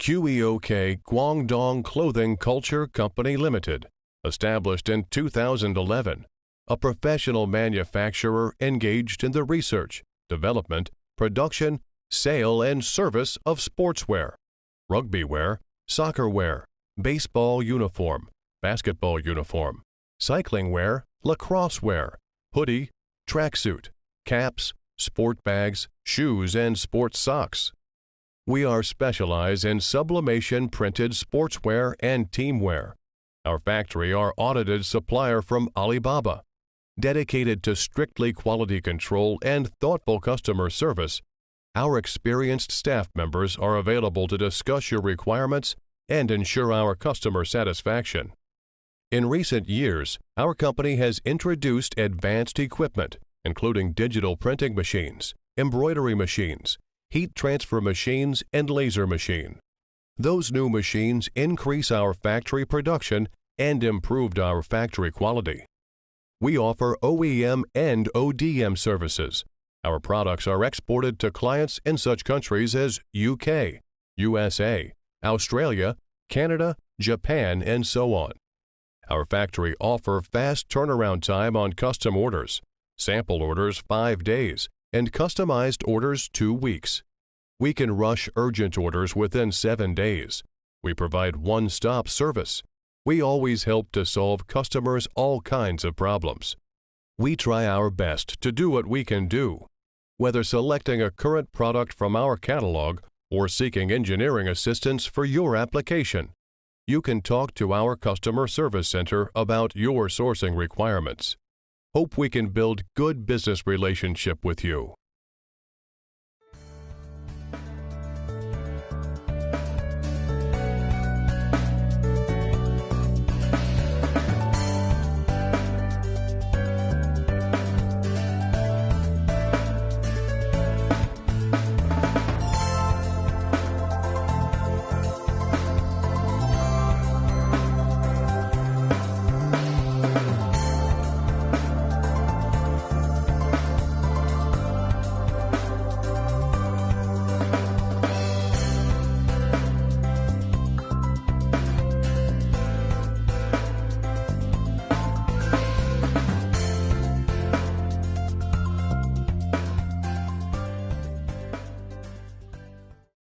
QEOK Guangdong Clothing Culture Company Limited, established in 2011, a professional manufacturer engaged in the research, development, production, sale, and service of sportswear, rugby wear, soccer wear, baseball uniform, basketball uniform, cycling wear, lacrosse wear, hoodie, tracksuit, caps, sport bags, shoes, and sports socks. We are specialized in sublimation printed sportswear and teamwear. Our factory are audited supplier from Alibaba. Dedicated to strictly quality control and thoughtful customer service, our experienced staff members are available to discuss your requirements and ensure our customer satisfaction. In recent years, our company has introduced advanced equipment, including digital printing machines, embroidery machines, heat transfer machines, and laser machine. Those new machines increase our factory production and improved our factory quality. We offer OEM and ODM services. Our products are exported to clients in such countries as UK, USA, Australia, Canada, Japan, and so on. Our factory offers fast turnaround time on custom orders, sample orders 5 days, and customized orders 2 weeks. We can rush urgent orders within 7 days. We provide one-stop service. We always help to solve customers' all kinds of problems. We try our best to do what we can do. Whether selecting a current product from our catalog or seeking engineering assistance for your application, you can talk to our customer service center about your sourcing requirements. Hope we can build good business relationship with you.